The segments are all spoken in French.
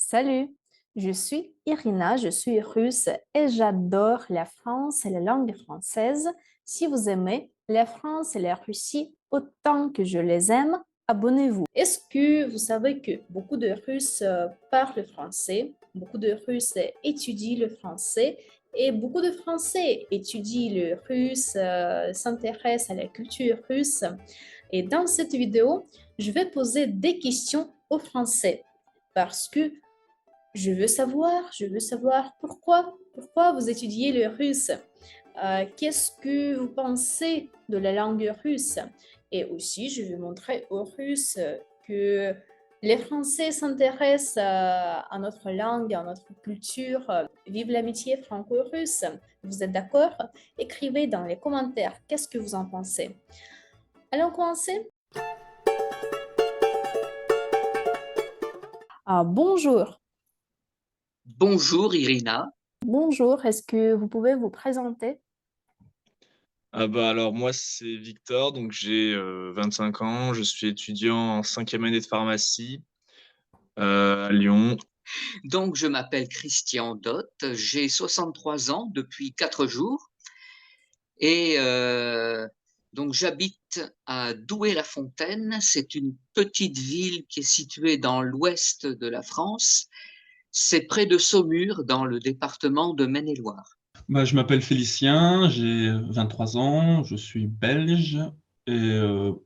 Salut, je suis Irina, je suis russe et j'adore la France et la langue française. Si vous aimez la France et la Russie autant que je les aime, abonnez-vous. Est-ce que vous savez que beaucoup de Russes parlent français, beaucoup de Russes étudient le français et beaucoup de Français étudient le russe, s'intéressent à la culture russe. Et dans cette vidéo, je vais poser des questions aux Français parce que je veux savoir pourquoi vous étudiez le russe. Qu'est-ce que vous pensez de la langue russe? Et aussi, je vais montrer aux Russes que les Français s'intéressent à notre langue, à notre culture. Vive l'amitié franco-russe. Vous êtes d'accord? Écrivez dans les commentaires qu'est-ce que vous en pensez. Allons commencer. Bonjour. Bonjour Irina. Bonjour, est-ce que vous pouvez vous présenter? Ah bah, alors moi c'est Victor, donc j'ai 25 ans, je suis étudiant en 5e année de pharmacie à Lyon. Donc je m'appelle Christian Dott, j'ai 63 ans depuis 4 jours et donc j'habite à Douai-la-Fontaine. C'est une petite ville qui est située dans l'ouest de la France. C'est près de Saumur dans le département de Maine-et-Loire. Bah, je m'appelle Félicien, j'ai 23 ans, je suis belge et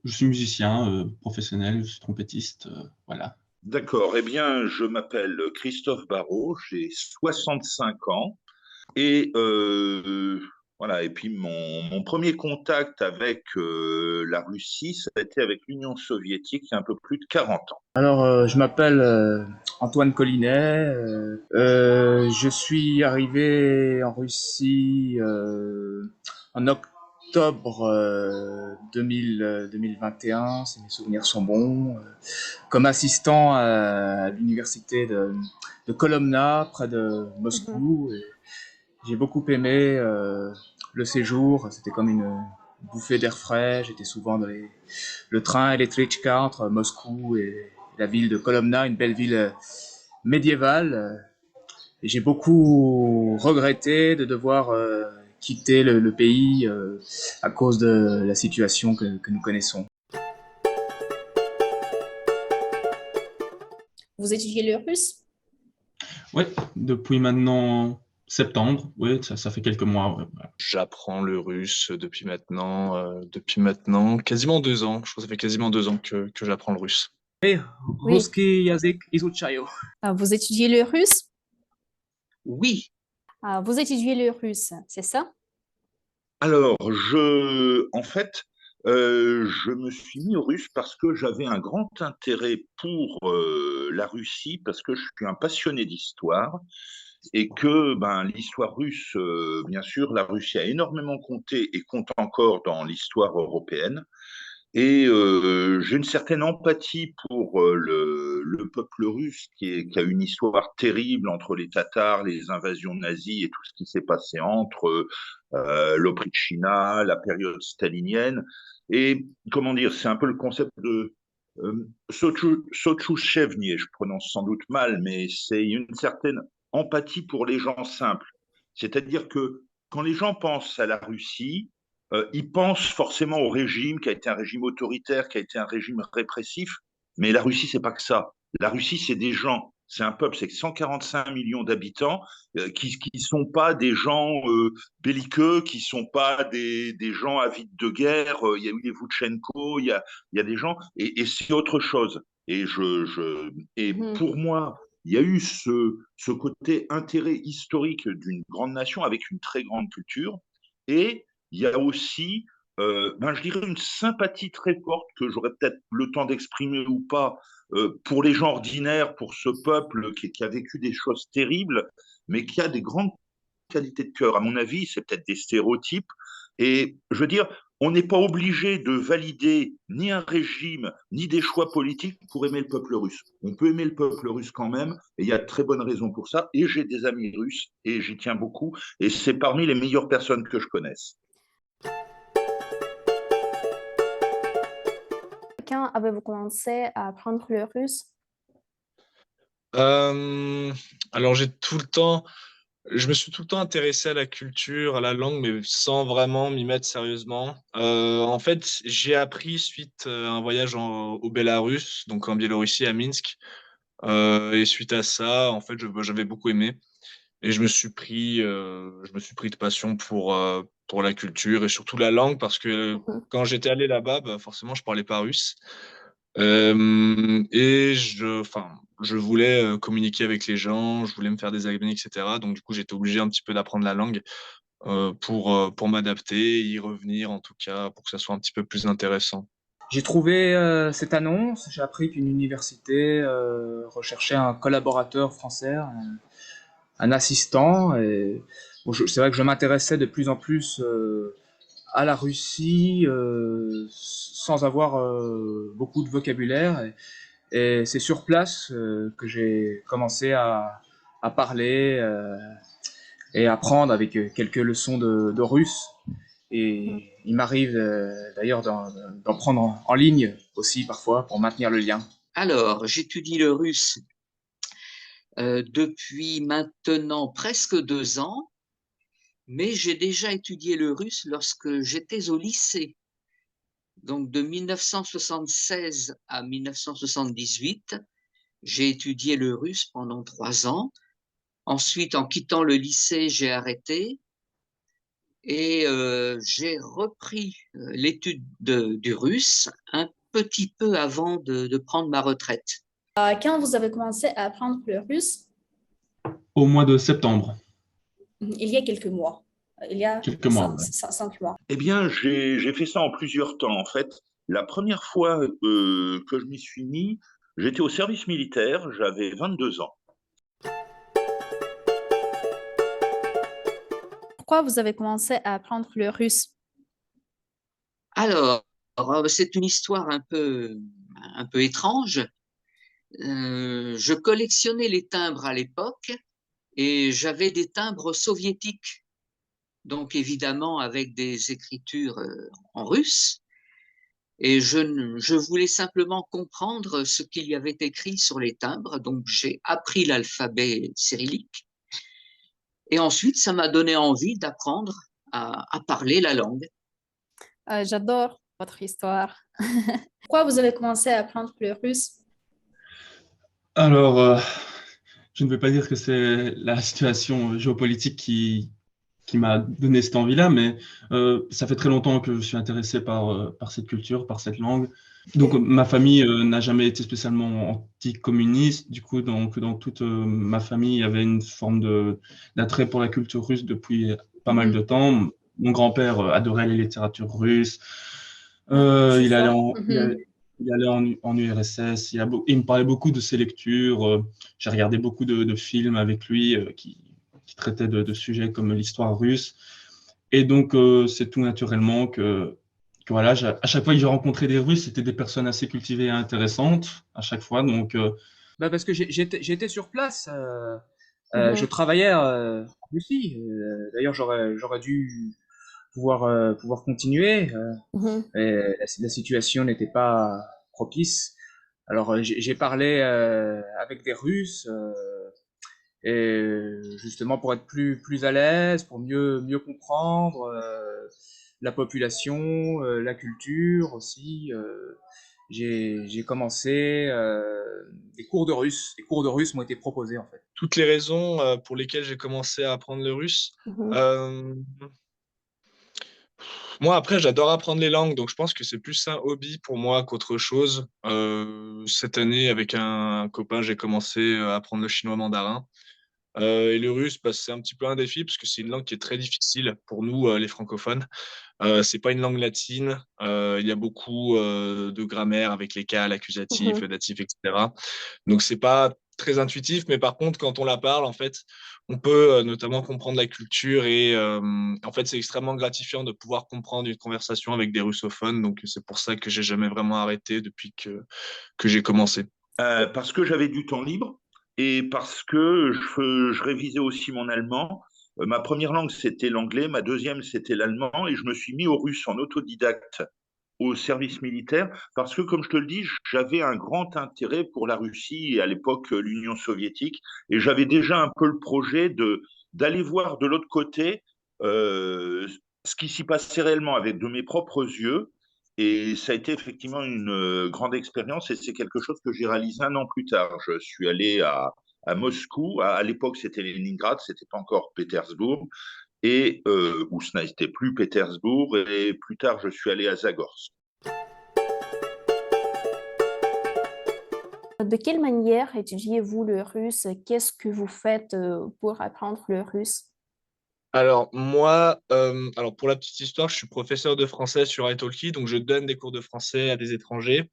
je suis musicien professionnel, je suis trompettiste, voilà. D'accord. Eh bien, je m'appelle Christophe Barrault, j'ai 65 ans et voilà. Et puis mon premier contact avec la Russie, ça a été avec l'Union soviétique il y a un peu plus de 40 ans. Alors, je m'appelle Antoine Collinet. Je suis arrivé en Russie en octobre 2021, si mes souvenirs sont bons, comme assistant à l'université de Kolomna, près de Moscou. Et j'ai beaucoup aimé le séjour. C'était comme une bouffée d'air frais. J'étais souvent dans le train Elektrichka entre Moscou et la ville de Kolomna, une belle ville médiévale. Et j'ai beaucoup regretté de devoir quitter le pays à cause de la situation que nous connaissons. Vous étudiez le russe? Ouais, depuis maintenant septembre, ouais, ça fait quelques mois. Ouais, voilà. J'apprends le russe depuis maintenant quasiment 2 ans. Je crois que ça fait quasiment 2 ans que j'apprends le russe. Oui. Русский язык изучаю. Vous étudiez le russe? Oui, Vous étudiez le russe, c'est ça? Alors, en fait, je me suis mis au russe parce que j'avais un grand intérêt pour la Russie, parce que je suis un passionné d'histoire et que ben, l'histoire russe, bien sûr, la Russie a énormément compté et compte encore dans l'histoire européenne. Et j'ai une certaine empathie pour le peuple russe qui a une histoire terrible entre les Tatars, les invasions nazies et tout ce qui s'est passé entre l'Oprichnina, la période stalinienne. Et comment dire, c'est un peu le concept de Sochouchevnier, je prononce sans doute mal, mais c'est une certaine empathie pour les gens simples. C'est-à-dire que quand les gens pensent à la Russie, ils pensent forcément au régime qui a été un régime autoritaire, qui a été un régime répressif, mais la Russie, c'est pas que ça. La Russie, c'est des gens, c'est un peuple, c'est 145 millions d'habitants qui sont pas des gens belliqueux, qui sont pas des gens avides de guerre. Il y a eu les Voutchenko, il y a des gens, et c'est autre chose. Et pour moi, il y a eu ce côté intérêt historique d'une grande nation avec une très grande culture. Et il y a aussi, ben, je dirais, une sympathie très forte que j'aurais peut-être le temps d'exprimer ou pas pour les gens ordinaires, pour ce peuple qui a vécu des choses terribles, mais qui a des grandes qualités de cœur. À mon avis, c'est peut-être des stéréotypes. Et je veux dire, on n'est pas obligé de valider ni un régime, ni des choix politiques pour aimer le peuple russe. On peut aimer le peuple russe quand même, et il y a de très bonnes raisons pour ça. Et j'ai des amis russes, et j'y tiens beaucoup, et c'est parmi les meilleures personnes que je connaisse. Quand avez-vous commencé à apprendre le russe? Euh, alors je me suis tout le temps intéressé à la culture, à la langue, mais sans vraiment m'y mettre sérieusement. En fait, j'ai appris suite à un voyage au Bélarus, donc en Biélorussie, à Minsk. Et suite à ça, en fait, j'avais beaucoup aimé. Et je me suis pris de passion pour la culture et surtout la langue, parce que Mhm. quand j'étais allé là-bas, bah, forcément, je parlais pas russe. Enfin, je voulais communiquer avec les gens, je voulais me faire des amis, etc. Donc, du coup, j'étais obligé un petit peu d'apprendre la langue pour m'adapter, y revenir, en tout cas, pour que ça soit un petit peu plus intéressant. J'ai trouvé cette annonce, j'ai appris qu'une université recherchait un collaborateur français, un assistant. Et bon, c'est vrai que je m'intéressais de plus en plus à la Russie sans avoir beaucoup de vocabulaire. Et c'est sur place que j'ai commencé à parler et apprendre avec quelques leçons de russe. Mhm. Et il m'arrive d'ailleurs d'en prendre en ligne aussi parfois pour maintenir le lien. Alors, j'étudie le russe depuis maintenant presque 2 ans, mais j'ai déjà étudié le russe lorsque j'étais au lycée. Donc, de 1976 à 1978, j'ai étudié le russe pendant 3 ans. Ensuite, en quittant le lycée, j'ai arrêté et j'ai repris l'étude du russe un petit peu avant de prendre ma retraite. Quand vous avez commencé à apprendre le russe, Au mois de septembre, il y a quelques mois, il y a quelques mois. Ouais. 5 mois. Eh bien, j'ai fait ça en plusieurs temps. En fait, la première fois que je m'y suis mis, j'étais au service militaire, j'avais 22 ans. Pourquoi vous avez commencé à apprendre le russe? Alors, c'est une histoire un peu étrange. Je collectionnais les timbres à l'époque et j'avais des timbres soviétiques, donc évidemment avec des écritures en russe. Et je voulais simplement comprendre ce qu'il y avait écrit sur les timbres, donc j'ai appris l'alphabet cyrillique. Et ensuite, ça m'a donné envie d'apprendre à parler la langue. J'adore votre histoire. Pourquoi vous avez commencé à apprendre le russe? Alors, je ne vais pas dire que c'est la situation géopolitique qui m'a donné cette envie-là, mais ça fait très longtemps que je suis intéressé par cette culture, par cette langue. Donc, ma famille n'a jamais été spécialement anticommuniste. Du coup, donc, dans toute ma famille, il y avait une forme d'attrait pour la culture russe depuis pas mal de Mhm. temps. Mon grand-père adorait les littératures russes. Je Il allait vois. en, Mhm. il allait en URSS. Il me parlait beaucoup de ses lectures. J'ai regardé beaucoup de films avec lui qui traitaient de sujets comme l'histoire russe. Et donc, c'est tout naturellement que voilà, à chaque fois que j'ai rencontré des Russes, c'était des personnes assez cultivées et intéressantes à chaque fois. Donc, Bah parce que j'étais sur place, je Mhm. travaillais en Russie. D'ailleurs, j'aurais dû pouvoir continuer. Mhm. Et la situation n'était pas propice. Alors, j'ai parlé avec des Russes et justement pour être plus à l'aise, pour mieux comprendre la population, la culture aussi. J'ai commencé des cours de russe. Des cours de russe m'ont été proposés en fait. Toutes les raisons pour lesquelles j'ai commencé à apprendre le russe. Mhm. Euh, Moi, après, j'adore apprendre les langues, donc je pense que c'est plus un hobby pour moi qu'autre chose. Cette année, avec un copain, j'ai commencé à apprendre le chinois mandarin. Et le russe, bah, c'est un petit peu un défi parce que c'est une langue qui est très difficile pour nous, les francophones. C'est pas une langue latine. Il y a beaucoup de grammaire avec les cas, l'accusatif, le Mhm. datif, etc. Donc c'est pas très intuitif, mais par contre, quand on la parle, en fait, on peut notamment comprendre la culture et en fait, c'est extrêmement gratifiant de pouvoir comprendre une conversation avec des russophones. Donc c'est pour ça que j'ai jamais vraiment arrêté depuis que j'ai commencé. Parce que j'avais du temps libre et parce que je révisais aussi mon allemand. Ma première langue, c'était l'anglais, ma deuxième, c'était l'allemand, et je me suis mis au russe en autodidacte. au service militaire parce que, comme je te le dis, j'avais un grand intérêt pour la Russie et à l'époque l'Union soviétique, et j'avais déjà un peu le projet d'aller voir de l'autre côté ce qui s'y passait réellement avec de mes propres yeux. Et ça a été effectivement une grande expérience et c'est quelque chose que j'ai réalisé un an plus tard. Je suis allé à Moscou, à l'époque c'était Leningrad, c'était pas encore Pétersbourg, et où ce n'était plus Pétersbourg, et plus tard je suis allé à Zagorsk. De quelle manière étudiez-vous le russe? Qu'est-ce que vous faites pour apprendre le russe? Alors moi, alors pour la petite histoire, je suis professeur de français sur italki, donc je donne des cours de français à des étrangers.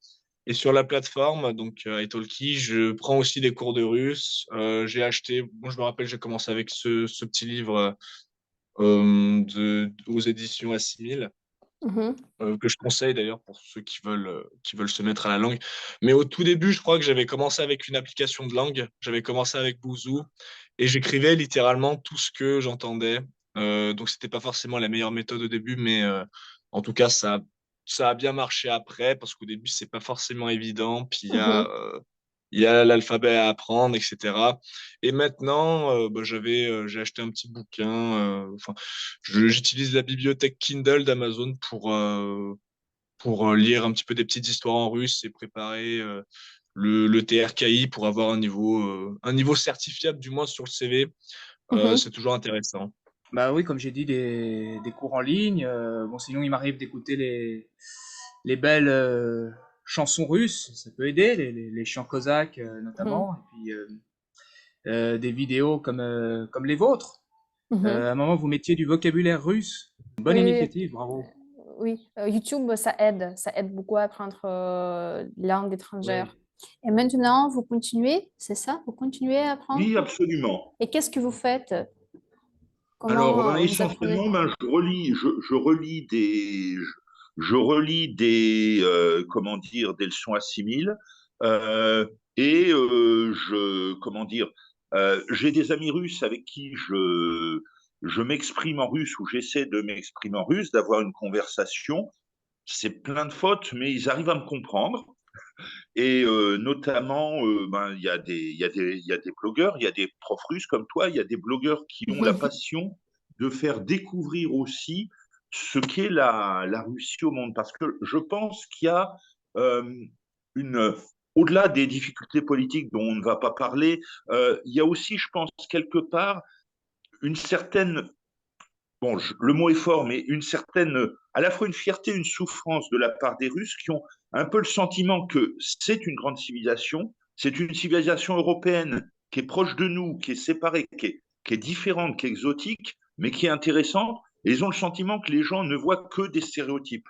Et sur la plateforme, donc italki, je prends aussi des cours de russe. J'ai acheté, bon, je me rappelle, j'ai commencé avec ce petit livre aux éditions Assimil. Mhm, Que je conseille d'ailleurs pour ceux qui veulent se mettre à la langue. Mais au tout début, je crois que j'avais commencé avec une application de langue. J'avais commencé avec Bouzou et j'écrivais littéralement tout ce que j'entendais. Donc, c'était pas forcément la meilleure méthode au début, mais en tout cas, ça a bien marché après parce qu'au début, c'est pas forcément évident. Puis mhm, il y a l'alphabet à apprendre, etc. Et maintenant, j'ai acheté un petit bouquin. Enfin, j'utilise la bibliothèque Kindle d'Amazon pour lire un petit peu des petites histoires en russe et préparer le TRKI pour avoir un niveau certifiable, du moins sur le CV. mhm, C'est toujours intéressant. Bah oui, comme j'ai dit, des cours en ligne. Bon, sinon, il m'arrive d'écouter les belles chansons russes, ça peut aider, les chants cosaques mhm, notamment, et puis des vidéos comme les vôtres. mhm. À un moment, vous mettiez du vocabulaire russe. Bonne Oui, oui, initiative, bravo. oui. YouTube, ça aide beaucoup à apprendre langue étrangère. Oui. Et maintenant, vous continuez, c'est ça? Vous continuez à apprendre? Oui, absolument. Et qu'est-ce que vous faites? Alors, Comment vous apprenez? essentiellement, je relis comment dire, des leçons assimiles, et comment dire, j'ai des amis russes avec qui je m'exprime en russe ou j'essaie de m'exprimer en russe, d'avoir une conversation. C'est plein de fautes, mais ils arrivent à me comprendre. Et notamment, il y a des blogueurs, il y a des profs russes comme toi, il y a des blogueurs qui ont la passion de faire découvrir aussi ce qu'est la Russie au monde. Parce que je pense qu'il y a euh, une, au-delà des difficultés politiques dont on ne va pas parler, il y a aussi, je pense, quelque part, une certaine, bon, le mot est fort, mais une certaine, à la fois une fierté, une souffrance de la part des Russes qui ont un peu le sentiment que c'est une grande civilisation, c'est une civilisation européenne qui est proche de nous, qui est séparée, qui est différente, qui est exotique, mais qui est intéressante. Et ils ont le sentiment que les gens ne voient que des stéréotypes.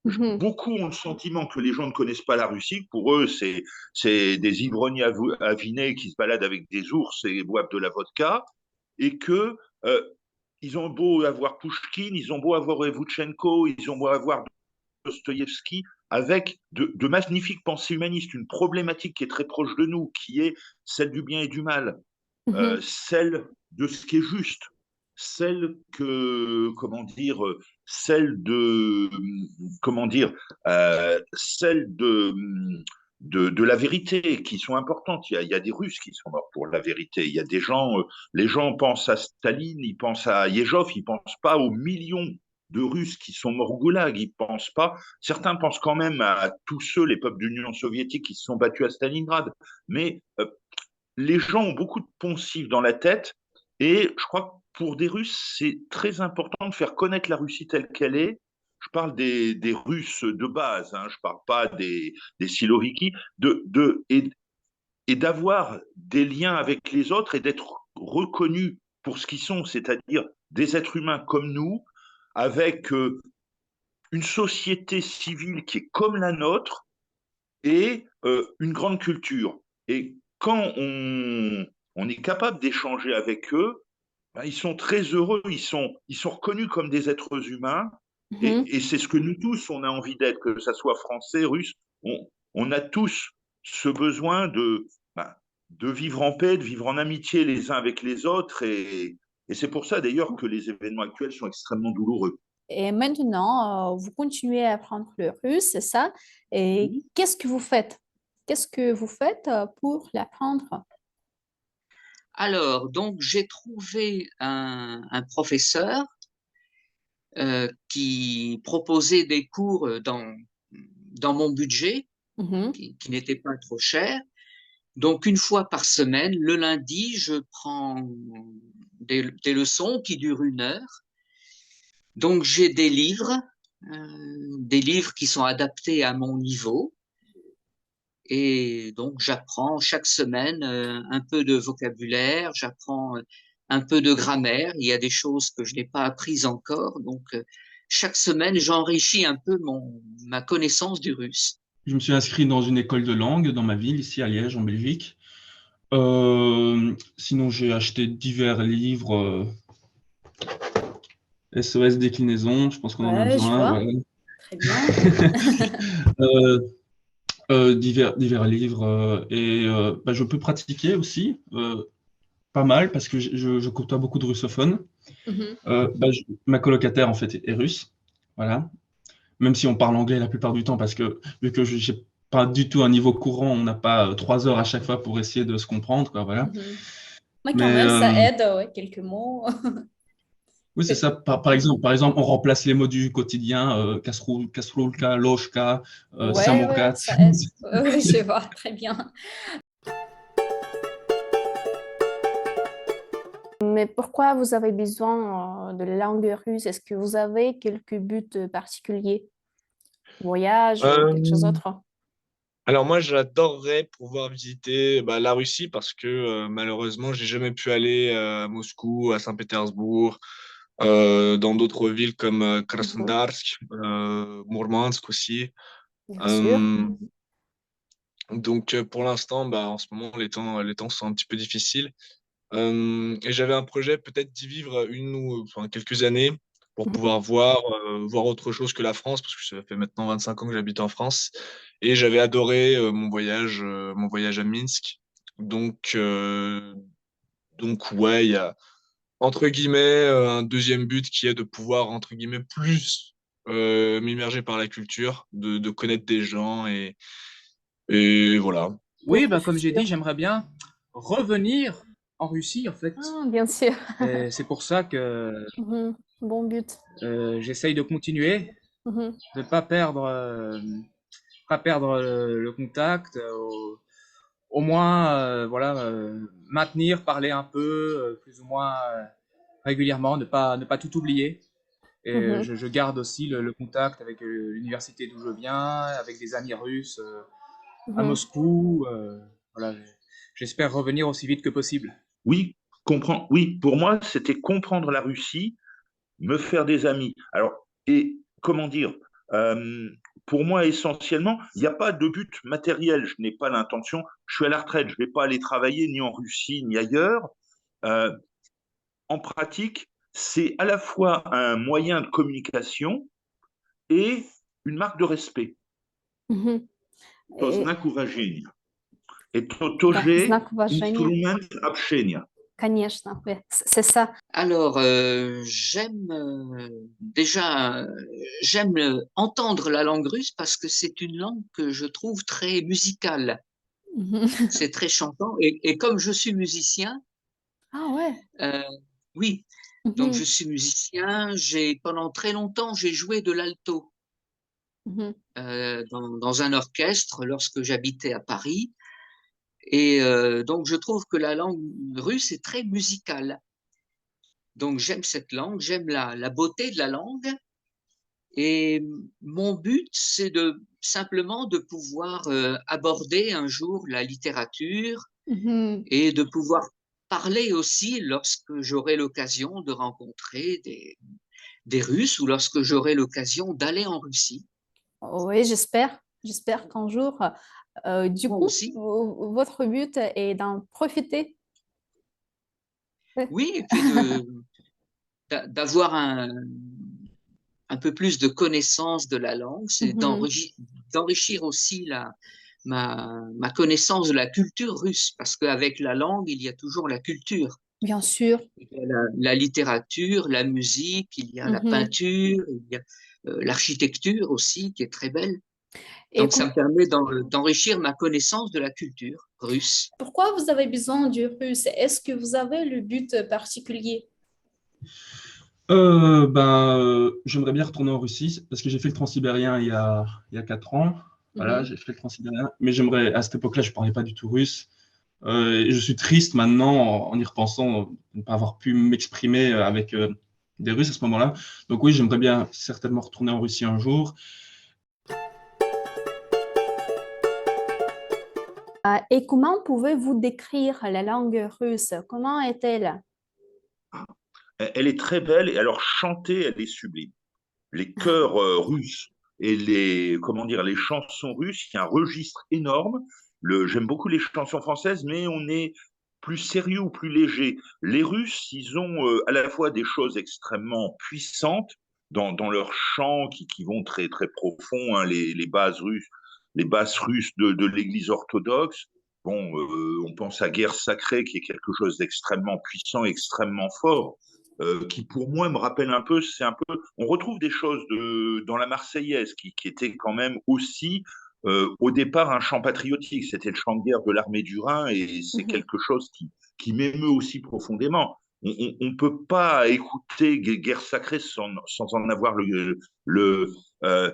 Mhm, Beaucoup ont le sentiment que les gens ne connaissent pas la Russie. Pour eux, c'est des ivrognes avinés qui se baladent avec des ours et boivent de la vodka. Et que ils ont beau avoir Pouchkine, ils ont beau avoir Evouchenko, ils ont beau avoir Dostoïevski, avec de magnifiques pensées humanistes, une problématique qui est très proche de nous, qui est celle du bien et du mal, mhm, celle de ce qui est juste, celle que, comment dire, celle de, comment dire, celle de la vérité qui sont importantes. Il y a des Russes qui sont morts pour la vérité. Il y a des gens, les gens pensent à Staline, ils pensent à Yezhov, ils pensent pas aux millions de Russes qui sont morts au goulag, ils pensent pas. Certains pensent quand même à tous ceux, les peuples de l'Union soviétique qui se sont battus à Stalingrad. Mais les gens ont beaucoup de poncifs dans la tête et je crois que pour des Russes, c'est très important de faire connaître la Russie telle qu'elle est. Je parle des Russes de base, hein, je ne parle pas des Siloviki, et d'avoir des liens avec les autres et d'être reconnus pour ce qu'ils sont, c'est-à-dire des êtres humains comme nous, avec une société civile qui est comme la nôtre et une grande culture. Et quand on est capable d'échanger avec eux, ben, ils sont très heureux, ils sont reconnus comme des êtres humains, mhm. et c'est ce que nous tous, on a envie d'être, que ce soit français, russe, on a tous ce besoin ben, de vivre en paix, de vivre en amitié les uns avec les autres, et c'est pour ça d'ailleurs que les événements actuels sont extrêmement douloureux. Et maintenant, vous continuez à apprendre le russe, c'est ça? Et Oui. qu'est-ce que vous faites? Qu'est-ce que vous faites pour l'apprendre? Alors, donc, j'ai trouvé un professeur qui proposait des cours dans mon budget, Mhm, qui n'était pas trop cher. Donc, une fois par semaine, le lundi, je prends des leçons qui durent 1 heure. Donc, j'ai des livres qui sont adaptés à mon niveau. Et donc, j'apprends chaque semaine un peu de vocabulaire, j'apprends un peu de grammaire. Il y a des choses que je n'ai pas apprises encore. Donc, chaque semaine, j'enrichis un peu ma connaissance du russe. Je me suis inscrit dans une école de langue dans ma ville, ici à Liège, en Belgique. Sinon, j'ai acheté divers livres, SOS déclinaison, je pense qu'on en a ouais, je besoin. vois. Voilà. Très bien. Euh, divers livres. Je peux pratiquer aussi, pas mal, parce que je côtoie beaucoup de russophones. Mhm. Ma colocataire, en fait, est russe. Voilà. Même si on parle anglais la plupart du temps, parce que vu que je n'ai pas du tout un niveau courant, on n'a pas 3 heures à chaque fois pour essayer de se comprendre, quoi, voilà. Mhm. Mais quand Mais même, ça aide, ouais, quelques mots. oui, c'est ça. Par exemple, on remplace les mots du quotidien, casserole, casserolka, loshka, Ouais, ouais, samokat. ça aide. Ouais, je vois, très bien. Mais pourquoi vous avez besoin de la langue russe? Est-ce que vous avez quelques buts particuliers? Voyage ou quelque chose Euh, d'autre? alors moi, j'adorerais pouvoir visiter la Russie parce que malheureusement, j'ai jamais pu aller à Moscou, à Saint-Pétersbourg, dans d'autres villes comme Mhm. Krasnodarsk, Mourmansk aussi. Bien sûr. Euh, donc pour l'instant, en ce moment, les temps sont un petit peu difficiles. Et j'avais un projet peut-être d'y vivre enfin, quelques années pour Mhm. pouvoir voir autre chose que la France, parce que ça fait maintenant 25 ans que j'habite en France. Et j'avais adoré mon voyage à Minsk. Donc, euh, donc ouais, il y a entre guillemets un deuxième but qui est de pouvoir entre guillemets plus m'immerger par la culture, de connaître des gens et voilà. Oui, Pour le bah, comme j'ai dit, futur. j'aimerais bien revenir en Russie, en fait. Ah, bien sûr. Et c'est pour ça que Mhm. Bon but. j'essaye de continuer, Mhm. de pas perdre le contact, au moins, voilà, maintenir, parler un peu, plus ou moins régulièrement, ne pas tout oublier. Et Mhm. je garde aussi le contact avec l'université d'où je viens, avec des amis russes à Mhm. Moscou. Voilà, j'espère revenir aussi vite que possible. Oui, oui, pour moi, c'était comprendre la Russie, me faire des amis. Alors, et comment dire, euh, pour moi, essentiellement, il n'y a pas de but matériel. Je n'ai pas l'intention, je suis à la retraite, je ne vais pas aller travailler ni en Russie ni ailleurs. Euh, En pratique, c'est à la fois un moyen de communication et une marque de respect. Mhm. To Et znak uważenia. Et да, toje знак уважения. instrument общения. Конечно, ouais, c'est ça. Alors, j'aime entendre la langue russe parce que c'est une langue que je trouve très musicale. Mhm. C'est très chantant. Et comme je suis musicien, Ah ouais. euh, oui, donc je Mhm. suis musicien. Pendant très longtemps, j'ai joué de l'alto Mhm. dans un orchestre lorsque j'habitais à Paris. Et donc, je trouve que la langue russe est très musicale. Donc, j'aime cette langue, j'aime la beauté de la langue. Et mon but, c'est simplement de pouvoir aborder un jour la littérature Mhm. et de pouvoir parler aussi lorsque j'aurai l'occasion de rencontrer des Russes ou lorsque j'aurai l'occasion d'aller en Russie. Oui, j'espère qu'un jour, du Moi coup, aussi. votre but est d'en profiter. Ouais. Oui, et puis d'avoir un peu plus de connaissance de la langue, c'est Mhm. d'enrichir aussi ma connaissance de la culture russe, parce qu'avec la langue, il y a toujours la culture. Bien sûr. Il y a la littérature, la musique, il y a la Mhm. peinture, il y a l'architecture aussi qui est très belle. Et Donc ça me permet d'enrichir ma connaissance de la culture russe. pourquoi vous avez besoin du russe? Est-ce que vous avez le but particulier? J'aimerais bien retourner en Russie parce que j'ai fait le transsibérien il y a 4 ans. Voilà, Mhm. j'ai fait le transsibérien. Mais j'aimerais, à cette époque-là, je ne parlais pas du tout russe. Et je suis triste maintenant, en y repensant, de ne pas avoir pu m'exprimer avec des Russes à ce moment-là. Donc oui, j'aimerais bien certainement retourner en Russie un jour. Et comment pouvez-vous décrire la langue russe? Comment est-elle? Elle est très belle et alors chantée, elle est sublime. Les chœurs russes et comment dire, les chansons russes, il y a un registre énorme. J'aime beaucoup les chansons françaises, mais on est plus sérieux ou plus léger. Les Russes, ils ont à la fois des choses extrêmement puissantes dans leurs chants qui vont très très profond, hein, les basses russes de l'Église orthodoxe. Bon, on pense à Guerre sacrée, qui est quelque chose d'extrêmement puissant, extrêmement fort, qui pour moi me rappelle un peu, on retrouve des choses dans la Marseillaise qui était quand même aussi au départ un chant patriotique. C'était le chant de guerre de l'armée du Rhin et c'est Mhm. quelque chose qui m'émeut aussi profondément. On ne peut pas écouter Guerre sacrée sans en avoir le, euh,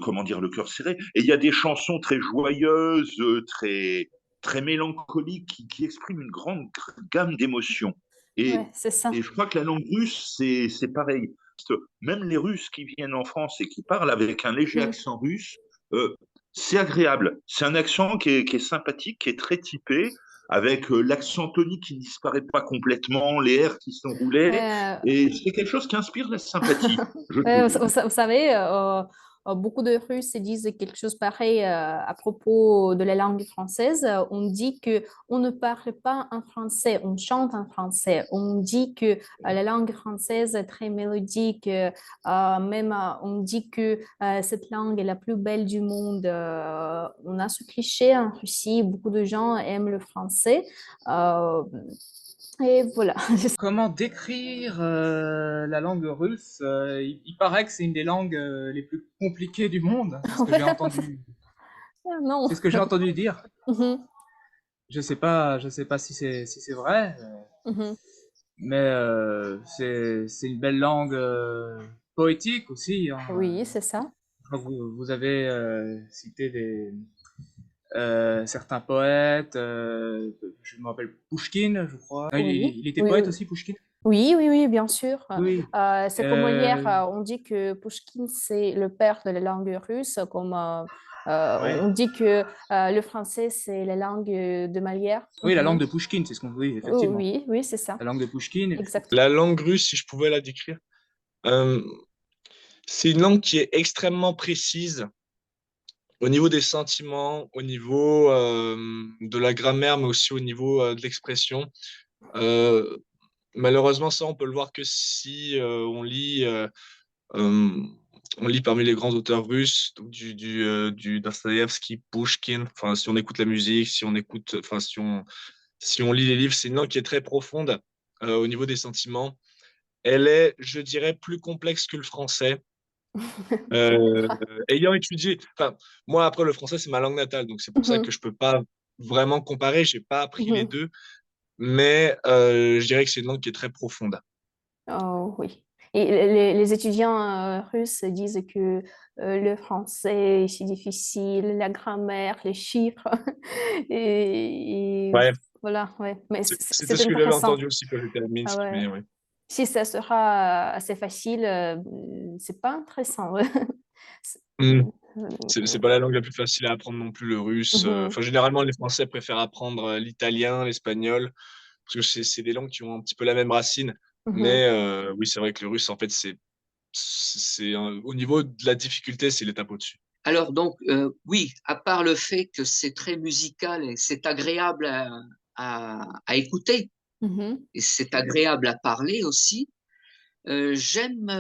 comment dire, le cœur serré. Et il y a des chansons très joyeuses, très mélancoliques qui expriment une grande gamme d'émotions. Ouais, Et, c'est ça. et je crois que la langue russe, c'est pareil. Même les Russes qui viennent en France et qui parlent avec un léger Mhm. accent russe, euh, c'est agréable. C'est un accent qui est sympathique, qui est très typé, avec l'accent tonique qui ne disparaît pas complètement, les R qui sont roulés. Ouais, Et c'est quelque chose qui inspire la sympathie, je ouais, trouve. vous savez, beaucoup de Russes disent quelque chose pareil à propos de la langue française. On dit que on ne parle pas en français, on chante en français. On dit que la langue française est très mélodique. Même on dit que cette langue est la plus belle du monde. On a ce cliché en Russie. Beaucoup de gens aiment le français. Euh, et voilà. Comment décrire la langue russe? Il paraît que c'est une des langues les plus compliquées du monde. C'est ce que j'ai entendu. Non. C'est ce que j'ai entendu dire. Mhm, Je sais pas si c'est vrai, mhm. mais c'est une belle langue poétique aussi, hein. Oui, c'est ça. Je crois que vous avez cité certains poètes. Je me rappelle Pouchkine, je crois. Ah, Oui, il était oui, poète oui. aussi, Pouchkine? Oui, oui, oui, bien sûr. Oui. C'est comme Molière, Euh, on dit que Pouchkine, c'est le père de la langue russe, comme ouais. on dit que le français, c'est la langue de Molière. Oui, la Mhm. langue de Pouchkine, c'est ce qu'on dit, effectivement. Oui, oui, c'est ça. La langue de Pouchkine. Exact. La langue russe, si je pouvais la décrire, euh, c'est une langue qui est extrêmement précise au niveau des sentiments, au niveau de la grammaire, mais aussi au niveau de l'expression. Euh, Malheureusement, ça, on peut le voir que si euh, on lit parmi les grands auteurs russes, donc du Dostoïevski, Pushkin. Enfin, si on écoute la musique, si on écoute, enfin, si on lit les livres, c'est une langue qui est très profonde au niveau des sentiments. Elle est, je dirais, plus complexe que le français. Euh, Ayant étudié, enfin, moi après le français c'est ma langue natale, donc c'est pour ça que Mhm, je peux pas vraiment comparer. J'ai pas appris les mhm. deux, mais je dirais que c'est une langue qui est très profonde. Oh, oui. Et les étudiants russes disent que le français, c'est difficile, la grammaire, les chiffres. Et Ouais, voilà, ouais. Mais c'était c'est ce que j'avais intéressant. entendu aussi quand j'étais à Ah Minsk, ouais. mais ouais. Si ça sera assez facile, c'est pas intéressant. Ouais. C'est- Hmm. C'est euh, pas la langue la plus facile à apprendre non plus, le russe. mhm, Enfin, généralement, les Français préfèrent apprendre l'italien, l'espagnol, parce que c'est des langues qui ont un petit peu la même racine. mhm. Mais oui, c'est vrai que le russe, en fait, au niveau de la difficulté, c'est l'étape au-dessus. Alors donc, oui, à part le fait que c'est très musical et c'est agréable à écouter, Mhm. et c'est agréable à parler aussi, j'aime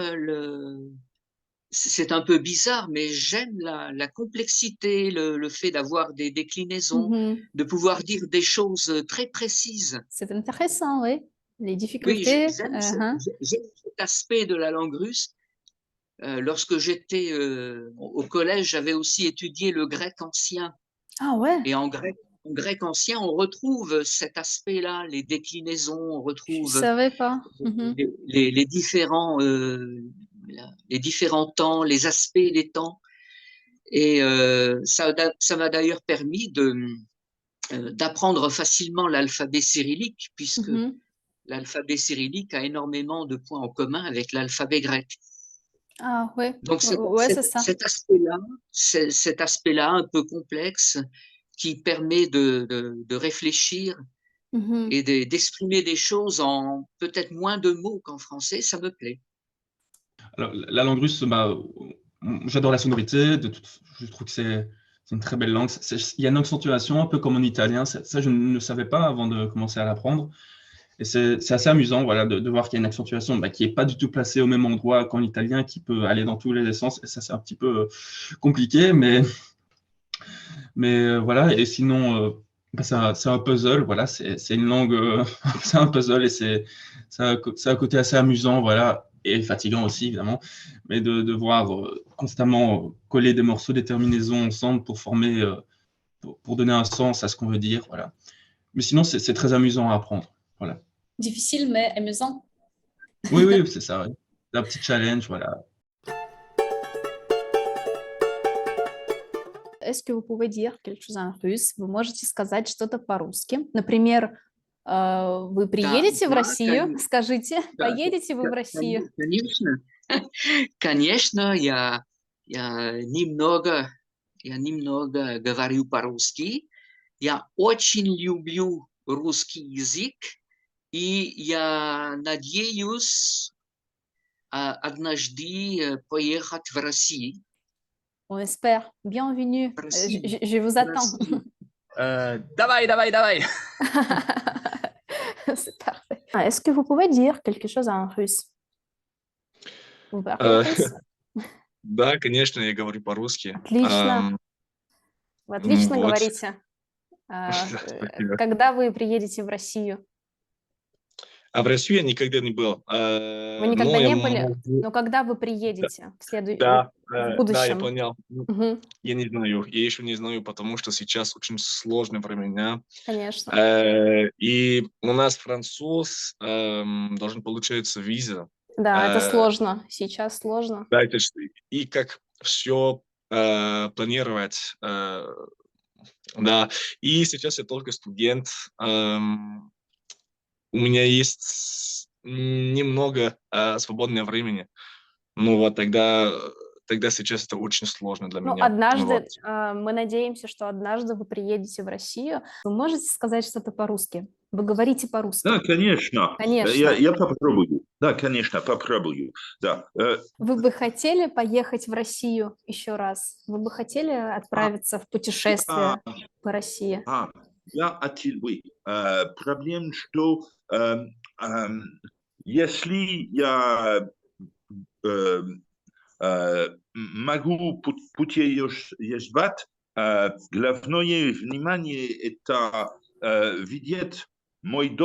c'est un peu bizarre, mais j'aime la complexité, le fait d'avoir des déclinaisons, Mhm. de pouvoir dire des choses très précises. C'est intéressant, oui. Les Oui, difficultés. j'aime cet aspect de la langue russe. Lorsque j'étais au collège, j'avais aussi étudié le grec ancien. Ah ouais, Et en grec ancien, on retrouve cet aspect-là, les déclinaisons, on je ne retrouve savais pas. Mhm. les différents temps, les aspects des temps. Et ça m'a d'ailleurs permis d'apprendre facilement l'alphabet cyrillique, puisque Mhm. l'alphabet cyrillique a énormément de points en commun avec l'alphabet grec. Ah ouais, Donc ouais, c'est ça. cet aspect-là un peu complexe qui permet de réfléchir Mhm. et d'exprimer des choses en peut-être moins de mots qu'en français, ça me plaît. Alors, la langue russe, bah, j'adore la sonorité. Je trouve que c'est une très belle langue. Il y a une accentuation un peu comme en italien. Ça, je ne le savais pas avant de commencer à l'apprendre. Et c'est assez amusant, voilà, de voir qu'il y a une accentuation bah, qui n'est pas du tout placée au même endroit qu'en italien, qui peut aller dans tous les sens. Et ça, c'est un petit peu compliqué, mais voilà. Et sinon, bah, c'est un puzzle. Voilà, c'est une langue, c'est un puzzle et c'est un côté assez amusant, voilà, et fatigant aussi, évidemment. Mais de voir constamment coller des morceaux, des terminaisons ensemble pour former, pour donner un sens à ce qu'on veut dire, voilà. Mais sinon, c'est très amusant à apprendre, voilà. Difficile, mais amusant. Oui, oui, c'est ça. Ouais. C'est un petit challenge, voilà. Est-ce que vous pouvez dire quelque chose en russe? Вы можете сказать что-то по-русски? Например, вы Да, приедете в да, Россию? Скажите, да, поедете вы в Россию? конечно, конечно, я немного, я немного говорю по-русски. Я очень люблю русский язык, и я надеюсь однажды поехать в Россию. On espère. Bienvenue. В Россию, Je vous в attends. Россию. Давай, давай, давай. C'est parfait. Est-ce que vous pouvez dire quelque chose en russe? Vous parlez Э, russe? Да, конечно, я говорю по-русски. Отлично. Вы Ну отлично вот. говорите. Спасибо. Когда вы приедете в Россию? А в Россию я никогда не был. Вы никогда Но я не были? могу... Но когда вы приедете Да, в да, я будущем? понял. Мгм. Я не знаю. Я еще не знаю, потому что сейчас очень сложно про меня. Конечно. И у нас француз должен получается виза. Да, это Э, сложно. Сейчас сложно. Да, это и как все планировать. Да, и сейчас я только студент. У меня есть немного свободного времени. Ну вот тогда сейчас это очень сложно для Ну, меня. Вот. однажды, мы надеемся, что однажды вы приедете в Россию. Вы можете сказать что-то по-русски? Вы говорите по-русски? Да, конечно. Конечно. Я попробую. Да, конечно, попробую. Да. Вы бы хотели поехать в Россию еще раз? Вы бы хотели отправиться в путешествие по России? Oui. Проблем, что если я могу путешествовать, главное внимание это видеть мой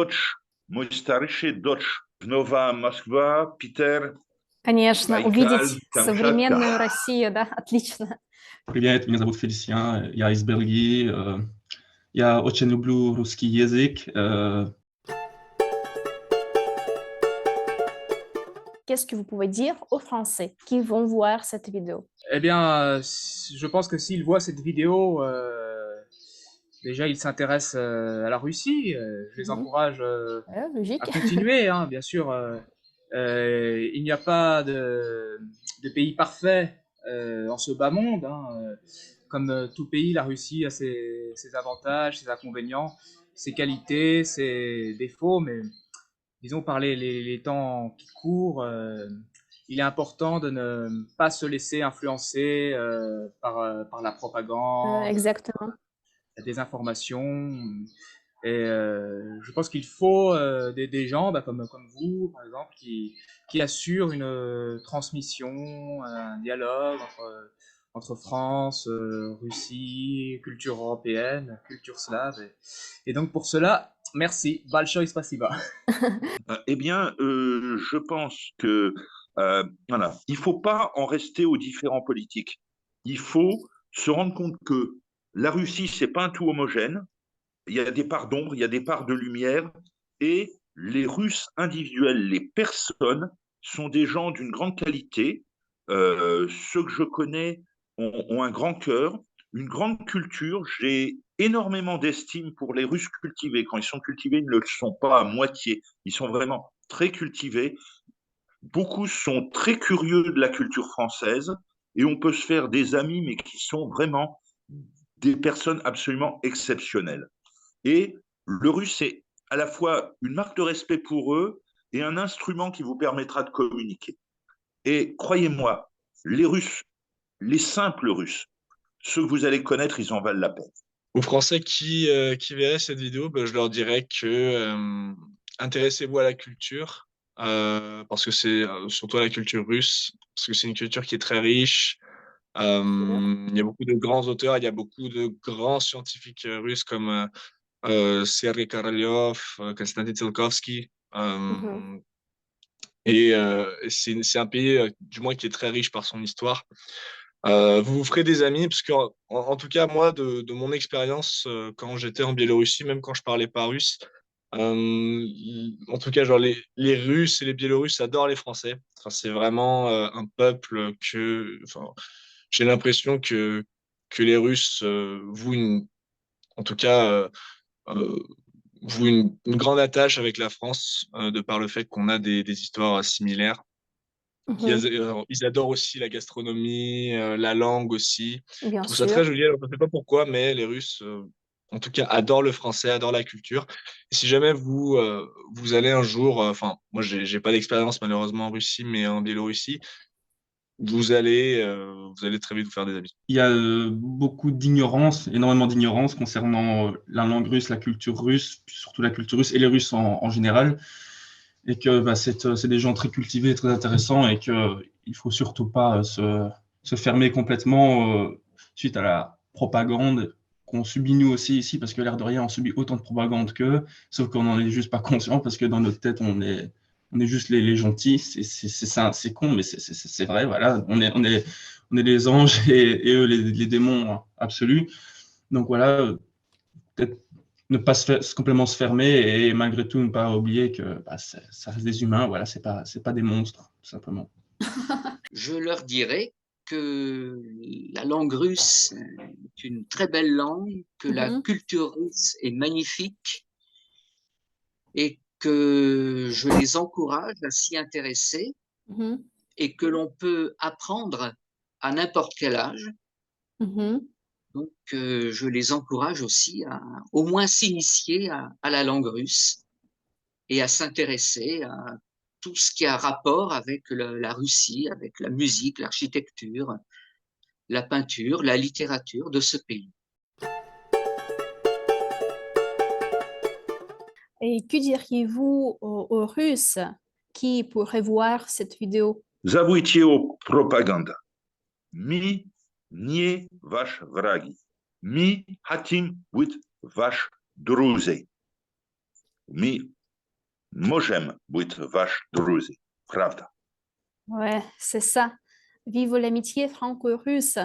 старший дочь в Новая Москва, Питер, Конечно, Байкал, увидеть Камчатка. современную Россию, да, отлично. Привет, меня зовут Фелисиан, я из Бельгии. Я очень люблю русский язык. Qu'est-ce que vous pouvez dire aux Français qui vont voir cette vidéo? Eh bien, je pense que s'ils voient cette vidéo, déjà ils s'intéressent à la Russie. Je les Mhm. encourage Ouais, logique. à continuer, hein, bien sûr. Il n'y a pas de pays parfait en ce bas monde, hein. Comme tout pays, la Russie a ses avantages, ses inconvénients, ses qualités, ses défauts, mais disons par les temps qui courent, il est important de ne pas se laisser influencer par la propagande, Exactement. la désinformation. Et je pense qu'il faut des gens comme vous, par exemple, qui assurent une transmission, un dialogue entre France, Russie, culture européenne, culture slave. Et donc pour cela, merci. Большое спасибо. Eh bien, je pense que voilà, il ne faut pas en rester aux différends politiques. Il faut se rendre compte que la Russie, c'est pas un tout homogène. Il y a des parts d'ombre, il y a des parts de lumière, et les Russes individuels, les personnes, sont des gens d'une grande qualité. Ceux que je connais ont un grand cœur, une grande culture. J'ai énormément d'estime pour les Russes cultivés. Quand ils sont cultivés, ils ne le sont pas à moitié. Ils sont vraiment très cultivés. Beaucoup sont très curieux de la culture française et on peut se faire des amis, mais qui sont vraiment des personnes absolument exceptionnelles. Et le russe, c'est à la fois une marque de respect pour eux et un instrument qui vous permettra de communiquer. Et croyez-moi, les Russes, les simples Russes, ceux que vous allez connaître, ils en valent la peine. Aux Français qui verraient cette vidéo, je leur dirais que intéressez-vous à la culture, parce que c'est surtout à la culture russe, parce que c'est une culture qui est très riche. Il y a beaucoup de grands auteurs, il y a beaucoup de grands scientifiques russes comme Sergei Korolev, Konstantin Tsiolkovsky. Mhm. C'est un pays, du moins, qui est très riche par son histoire. Vous vous ferez des amis, parce que, en tout cas, moi, de mon expérience, quand j'étais en Biélorussie, même quand je parlais pas russe, en tout cas, genre, les Russes et les Biélorusses adorent les Français. Enfin, c'est vraiment un peuple enfin, j'ai l'impression que les Russes en tout cas, euh, vouent une grande attache avec la France, de par le fait qu'on a des histoires similaires. Mhm. Ils adorent aussi la gastronomie, la langue aussi. Je Bien trouve ça très sûr. joli. Alors, je ne sais pas pourquoi, mais les Russes, en tout cas, adorent le français, adorent la culture. Et si jamais vous allez un jour, enfin, moi, j'ai pas d'expérience malheureusement en Russie, mais en Biélorussie, vous allez très vite vous faire des amis. Il y a beaucoup d'ignorance, énormément d'ignorance concernant la langue russe, la culture russe, surtout la culture russe et les Russes en général. Et que c'est des gens très cultivés, très intéressants, et qu'il ne faut surtout pas se fermer complètement suite à la propagande qu'on subit nous aussi ici, parce que l'air de rien, on subit autant de propagande qu'eux, sauf qu'on n'en est juste pas conscient, parce que dans notre tête, on est juste les gentils. C'est con, mais c'est vrai, voilà. On est les anges et eux les démons absolus. Donc voilà, peut-être ne pas complètement se fermer et malgré tout ne pas oublier que ça reste des humains, voilà, c'est pas des monstres, tout simplement. Je leur dirais que la langue russe est une très belle langue, que la Mhm. culture russe est magnifique et que je les encourage à s'y intéresser Mhm. et que l'on peut apprendre à n'importe quel âge. Mhm. Donc, je les encourage aussi à au moins s'initier à la langue russe et à s'intéresser à tout ce qui a rapport avec la Russie, avec la musique, l'architecture, la peinture, la littérature de ce pays. Et que diriez-vous aux Russes qui pourraient voir cette vidéo? Забудьте о пропаганда. Мы не ваши враги. Мы хотим быть ваши друзья. Мы можем быть ваши друзья. Правда. Ouais, c'est ça. Vive l'amitié franco-russe,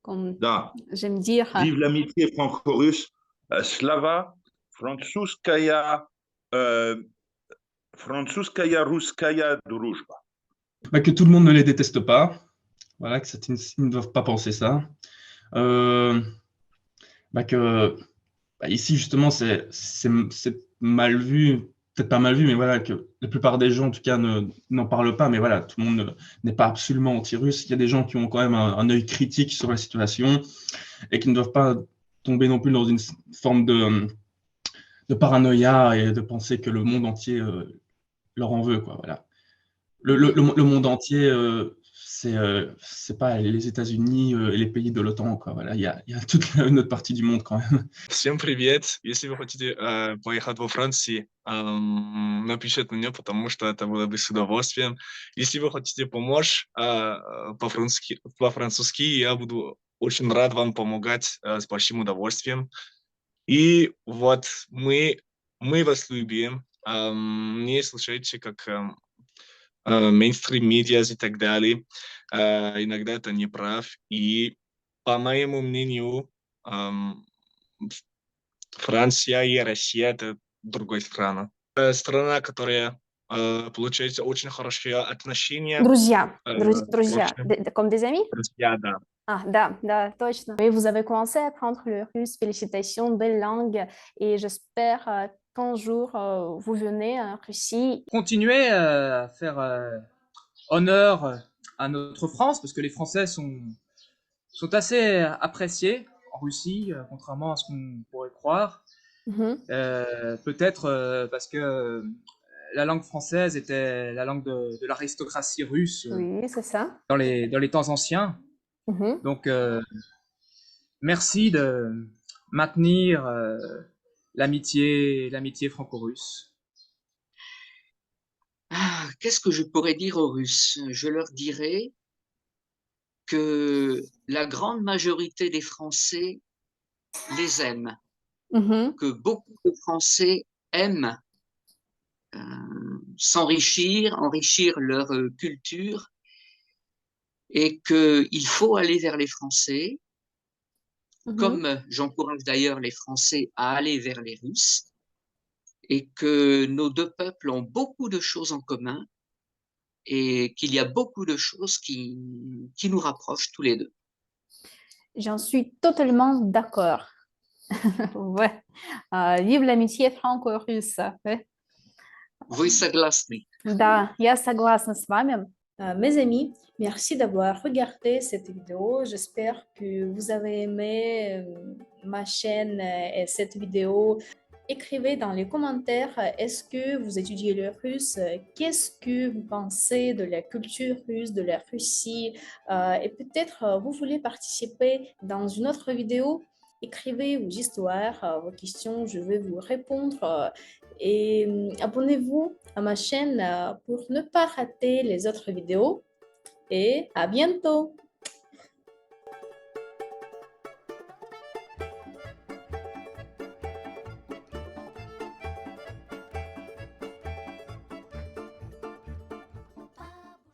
comme Да. j'aime dire. Vive l'amitié franco-russe. Slava, французская, французская, русская дружба. Que tout le monde ne les déteste pas, voilà, ils ne doivent pas penser ça. Que ici, justement, c'est mal vu, peut-être pas mal vu, mais voilà, que la plupart des gens, en tout cas, n'en parlent pas, mais voilà, tout le monde n'est pas absolument anti-russe. Il y a des gens qui ont quand même un œil critique sur la situation et qui ne doivent pas tomber non plus dans une forme de paranoïa et de penser que le monde entier leur en veut, quoi, voilà. Le monde entier c'est pas les États-Unis et les pays de l'OTAN, quoi. Voilà, il y a toute une autre partie du monde quand même. Всем привет! Если вы хотите поехать во Франции, напишите мне, потому что это было бы с удовольствием. Если вы хотите помочь по-французски, я буду очень рад вам помогать с большим удовольствием. И вот мы вас любим. Не слушайте, как мейнстрим-медиа и так далее. Иногда это неправ. И, по моему мнению, Франция и Россия – это другая страна. Страна, которая получается очень хорошие отношения. Друзья, Друзья, comme des amis? да. Ah, da, точно. Et vous avez commencé à apprendre le russe. Félicitations, belle langue. Et j'espère qu'un jour, vous venez en Russie. Continuer à faire honneur à notre France, parce que les Français sont assez appréciés en Russie, contrairement à ce qu'on pourrait croire. Mhm. Peut-être parce que la langue française était la langue de l'aristocratie russe Oui, c'est ça. dans les temps anciens. Mhm. Donc, merci de maintenir l'amitié franco-russe. Qu'est-ce que je pourrais dire aux Russes? Je leur dirais que la grande majorité des Français les aiment, Mhm. que beaucoup de Français aiment s'enrichir, enrichir leur culture, et qu'il faut aller vers les Français, Mhm. comme j'encourage d'ailleurs les Français à aller vers les Russes, et que nos deux peuples ont beaucoup de choses en commun, et qu'il y a beaucoup de choses qui nous rapprochent tous les deux. J'en suis totalement d'accord. Ouais. Vive l'amitié franco-russe. Ouais. Вы согласны? Да, я согласна с вами. Mes amis, merci d'avoir regardé cette vidéo. J'espère que vous avez aimé ma chaîne et cette vidéo. Écrivez dans les commentaires, est-ce que vous étudiez le russe? Qu'est-ce que vous pensez de la culture russe, de la Russie? Et peut-être vous voulez participer dans une autre vidéo? Écrivez vos histoires, vos questions, je vais vous répondre. Et abonnez-vous à ma chaîne pour ne pas rater les autres vidéos. Et à bientôt!